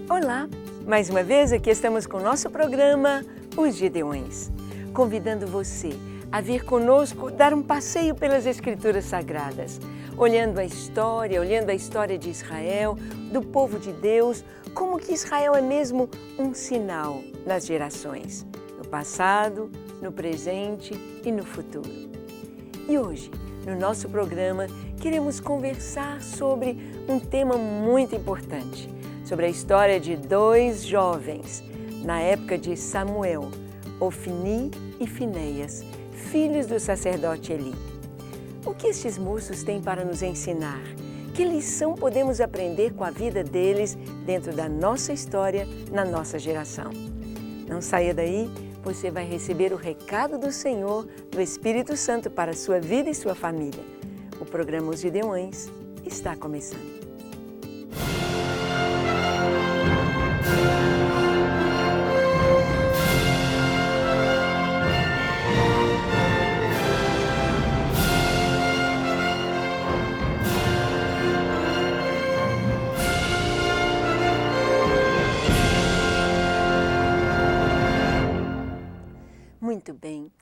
Olá! Mais uma vez aqui estamos com o nosso programa Os Gideões, convidando você a vir conosco dar um passeio pelas Escrituras Sagradas, olhando a história de Israel, do povo de Deus, como que Israel é mesmo um sinal nas gerações, no passado, no presente e no futuro. E hoje, no nosso programa, queremos conversar sobre um tema muito importante, sobre a história de dois jovens, na época de Samuel, Ofni e Finéias, filhos do sacerdote Eli. O que estes moços têm para nos ensinar? Que lição podemos aprender com a vida deles dentro da nossa história, na nossa geração? Não saia daí, você vai receber o recado do Senhor, do Espírito Santo para a sua vida e sua família. O programa Os Gideões está começando. Muito bem.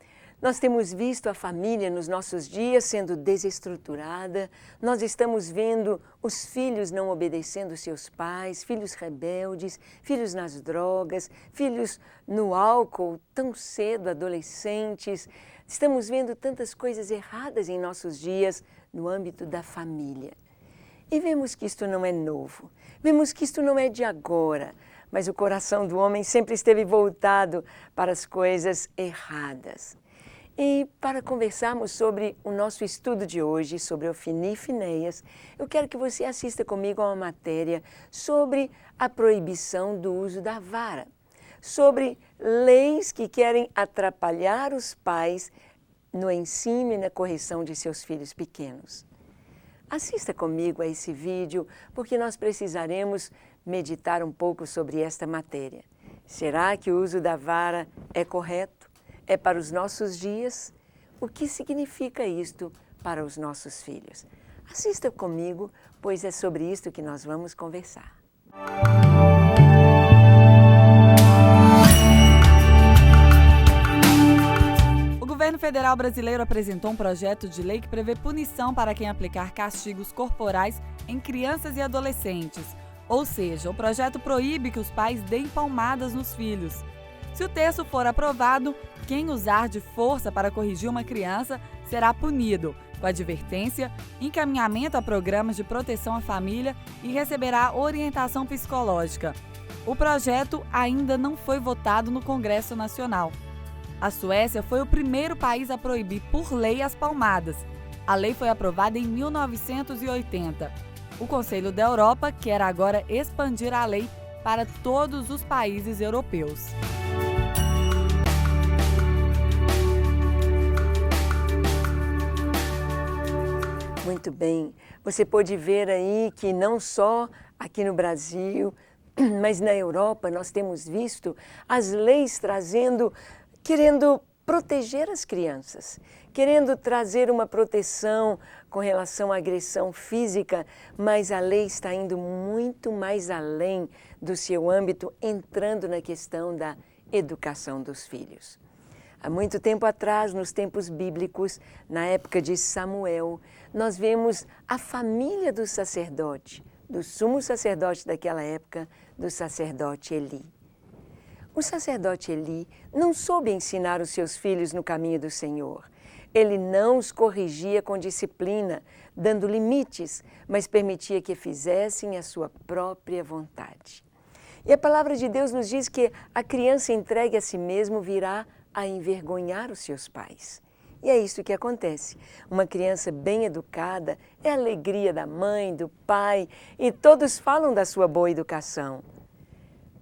Nós temos visto a família nos nossos dias sendo desestruturada, nós estamos vendo os filhos não obedecendo seus pais, filhos rebeldes, filhos nas drogas, filhos no álcool tão cedo, adolescentes. Estamos vendo tantas coisas erradas em nossos dias no âmbito da família. E vemos que isto não é novo, vemos que isto não é de agora, mas o coração do homem sempre esteve voltado para as coisas erradas. E para conversarmos sobre o nosso estudo de hoje, sobre Ofni e Finéias, eu quero que você assista comigo a uma matéria sobre a proibição do uso da vara, sobre leis que querem atrapalhar os pais no ensino e na correção de seus filhos pequenos. Assista comigo a esse vídeo, porque nós precisaremos meditar um pouco sobre esta matéria. Será que o uso da vara é correto? É para os nossos dias? O que significa isto para os nossos filhos? Assista comigo, pois é sobre isto que nós vamos conversar. O governo federal brasileiro apresentou um projeto de lei que prevê punição para quem aplicar castigos corporais em crianças e adolescentes. Ou seja, o projeto proíbe que os pais deem palmadas nos filhos. Se o texto for aprovado, quem usar de força para corrigir uma criança será punido, com advertência, encaminhamento a programas de proteção à família e receberá orientação psicológica. O projeto ainda não foi votado no Congresso Nacional. A Suécia foi o primeiro país a proibir por lei as palmadas. A lei foi aprovada em 1980. O Conselho da Europa quer agora expandir a lei para todos os países europeus. Muito bem. Você pode ver aí que não só aqui no Brasil, mas na Europa nós temos visto as leis querendo proteger as crianças, querendo trazer uma proteção com relação à agressão física, mas a lei está indo muito mais além do seu âmbito, entrando na questão da educação dos filhos. Há muito tempo atrás, nos tempos bíblicos, na época de Samuel, nós vemos a família do sacerdote, do sumo sacerdote daquela época, do sacerdote Eli. O sacerdote Eli não soube ensinar os seus filhos no caminho do Senhor. Ele não os corrigia com disciplina, dando limites, mas permitia que fizessem a sua própria vontade. E a palavra de Deus nos diz que a criança entregue a si mesmo virá a envergonhar os seus pais. E é isso que acontece. Uma criança bem educada é a alegria da mãe, do pai, e todos falam da sua boa educação.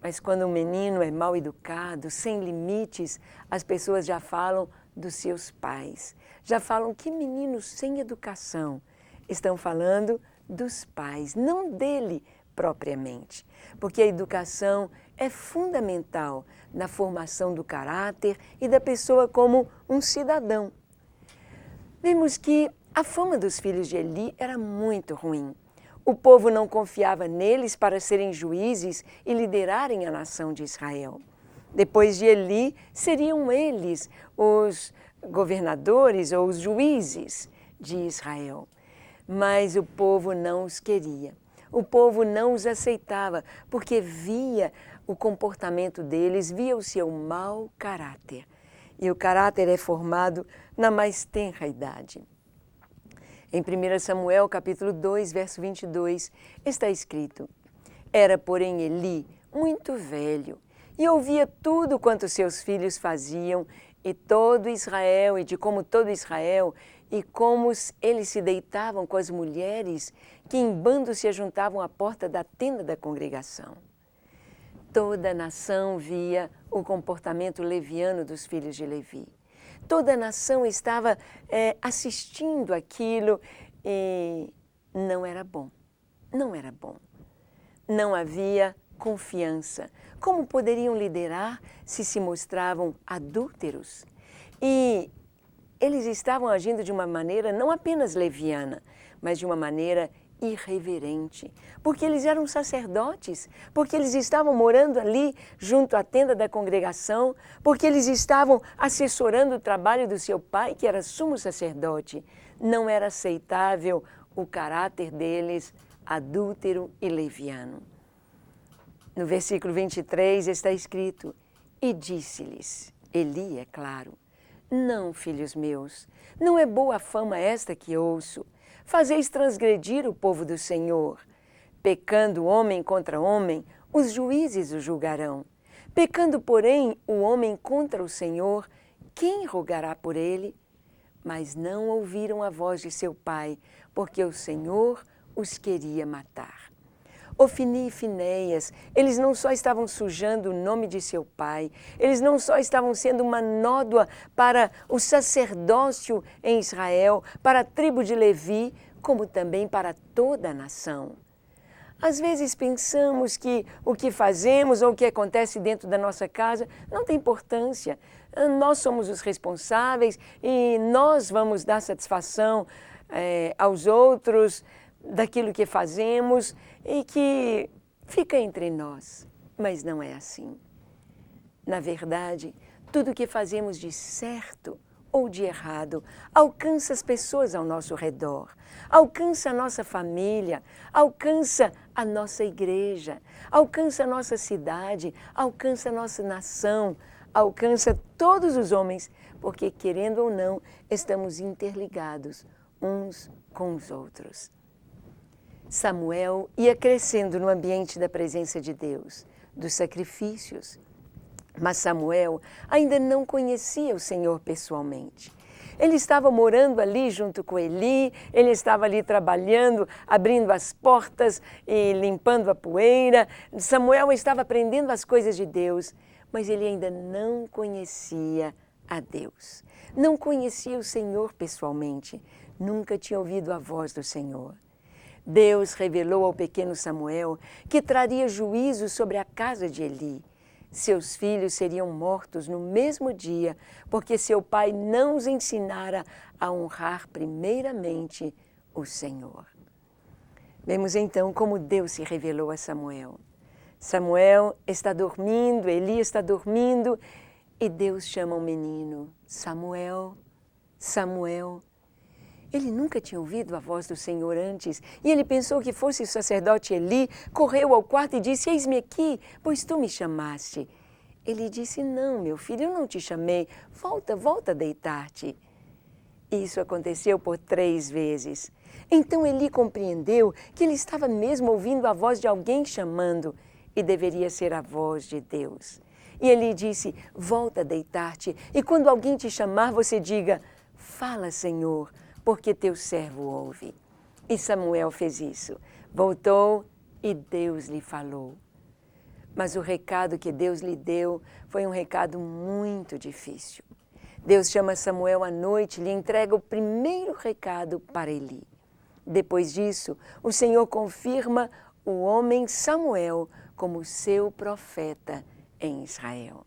Mas quando um menino é mal educado, sem limites, as pessoas já falam dos seus pais. Já falam que menino sem educação. Estão falando dos pais, não dele propriamente. Porque a educação é fundamental na formação do caráter e da pessoa como um cidadão. Vemos que a fama dos filhos de Eli era muito ruim. O povo não confiava neles para serem juízes e liderarem a nação de Israel. Depois de Eli, seriam eles os governadores ou os juízes de Israel. Mas o povo não os queria. O povo não os aceitava, porque via o comportamento deles, via o seu mau caráter. E o caráter é formado na mais tenra idade. Em 1 Samuel, capítulo 2, verso 22, está escrito: Era, porém, Eli muito velho, e ouvia tudo quanto seus filhos faziam, e todo Israel, e de como todo Israel, e como eles se deitavam com as mulheres que em bando se ajuntavam à porta da tenda da congregação. Toda a nação via o comportamento leviano dos filhos de Levi. Toda a nação estava assistindo aquilo e não era bom. Não era bom. Não havia confiança. Como poderiam liderar se mostravam adúlteros? E eles estavam agindo de uma maneira não apenas leviana, mas de uma maneira irreverente, porque eles eram sacerdotes, porque eles estavam morando ali junto à tenda da congregação, porque eles estavam assessorando o trabalho do seu pai, que era sumo sacerdote. Não era aceitável o caráter deles adúltero e leviano. No versículo 23 está escrito: E disse-lhes, Eli, é claro, Não, filhos meus, não é boa fama esta que ouço. Fazeis transgredir o povo do Senhor. Pecando homem contra homem, os juízes o julgarão. Pecando, porém, o homem contra o Senhor, quem rogará por ele? Mas não ouviram a voz de seu pai, porque o Senhor os queria matar. Ofni e Finéias, eles não só estavam sujando o nome de seu pai, eles não só estavam sendo uma nódoa para o sacerdócio em Israel, para a tribo de Levi, como também para toda a nação. Às vezes pensamos que o que fazemos ou o que acontece dentro da nossa casa não tem importância. Nós somos os responsáveis e nós vamos dar satisfação aos outros daquilo que fazemos e que fica entre nós. Mas não é assim. Na verdade, tudo o que fazemos de certo ou de errado alcança as pessoas ao nosso redor, alcança a nossa família, alcança a nossa igreja, alcança a nossa cidade, alcança a nossa nação, alcança todos os homens, porque, querendo ou não, estamos interligados uns com os outros. Samuel ia crescendo no ambiente da presença de Deus, dos sacrifícios. Mas Samuel ainda não conhecia o Senhor pessoalmente. Ele estava morando ali junto com Eli, ele estava ali trabalhando, abrindo as portas e limpando a poeira. Samuel estava aprendendo as coisas de Deus, mas ele ainda não conhecia a Deus. Não conhecia o Senhor pessoalmente, nunca tinha ouvido a voz do Senhor. Deus revelou ao pequeno Samuel que traria juízo sobre a casa de Eli. Seus filhos seriam mortos no mesmo dia, porque seu pai não os ensinara a honrar primeiramente o Senhor. Vemos então como Deus se revelou a Samuel. Samuel está dormindo, Eli está dormindo, e Deus chama o menino: Samuel, Samuel. Ele nunca tinha ouvido a voz do Senhor antes, e ele pensou que fosse o sacerdote Eli, correu ao quarto e disse: Eis-me aqui, pois tu me chamaste. Ele disse: Não, meu filho, eu não te chamei, volta a deitar-te. Isso aconteceu por 3 vezes. Então Eli compreendeu que ele estava mesmo ouvindo a voz de alguém chamando, e deveria ser a voz de Deus. E Eli disse: Volta a deitar-te, e quando alguém te chamar, você diga: Fala, Senhor, porque teu servo ouve. E Samuel fez isso. Voltou e Deus lhe falou. Mas o recado que Deus lhe deu foi um recado muito difícil. Deus chama Samuel à noite e lhe entrega o primeiro recado para Eli. Depois disso, o Senhor confirma o homem Samuel como seu profeta em Israel.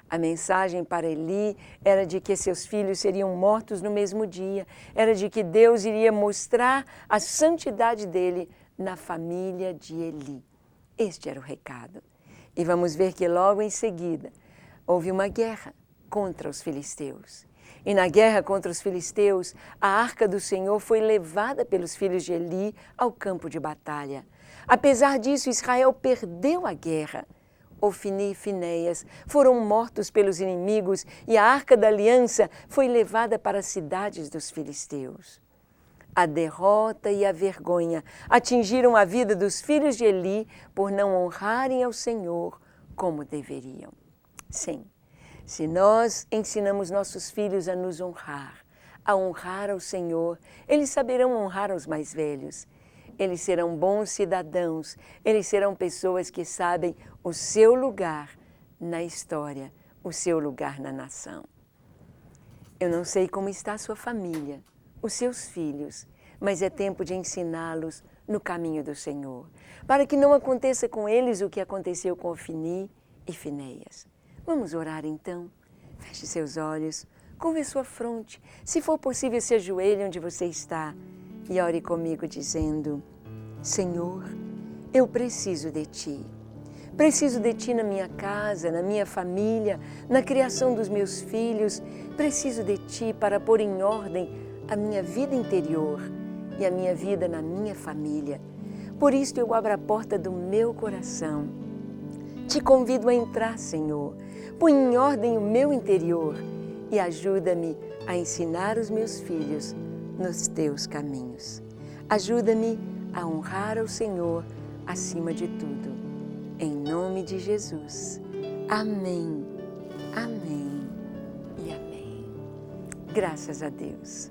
A mensagem para Eli era de que seus filhos seriam mortos no mesmo dia, era de que Deus iria mostrar a santidade dele na família de Eli. Este era o recado. E vamos ver que logo em seguida houve uma guerra contra os filisteus. E na guerra contra os filisteus, a arca do Senhor foi levada pelos filhos de Eli ao campo de batalha. Apesar disso, Israel perdeu a guerra. Ofni e Finéias foram mortos pelos inimigos e a arca da aliança foi levada para as cidades dos filisteus. A derrota e a vergonha atingiram a vida dos filhos de Eli por não honrarem ao Senhor como deveriam. Sim, se nós ensinamos nossos filhos a nos honrar, a honrar ao Senhor, eles saberão honrar os mais velhos. Eles serão bons cidadãos, eles serão pessoas que sabem o seu lugar na história, o seu lugar na nação. Eu não sei como está a sua família, os seus filhos, mas é tempo de ensiná-los no caminho do Senhor, para que não aconteça com eles o que aconteceu com Ofni e Finéias. Vamos orar então? Feche seus olhos, curve sua fronte, se for possível se ajoelhe onde você está e ore comigo dizendo: Senhor, eu preciso de Ti. Preciso de Ti na minha casa, na minha família, na criação dos meus filhos. Preciso de Ti para pôr em ordem a minha vida interior e a minha vida na minha família. Por isto eu abro a porta do meu coração. Te convido a entrar, Senhor. Põe em ordem o meu interior e ajuda-me a ensinar os meus filhos nos Teus caminhos. Ajuda-me a honrar ao Senhor acima de tudo. Em nome de Jesus. Amém, amém e amém. Graças a Deus.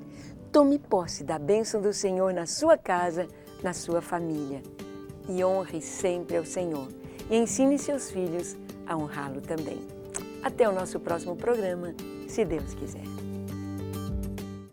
Tome posse da bênção do Senhor na sua casa, na sua família. E honre sempre ao Senhor. E ensine seus filhos a honrá-lo também. Até o nosso próximo programa, se Deus quiser.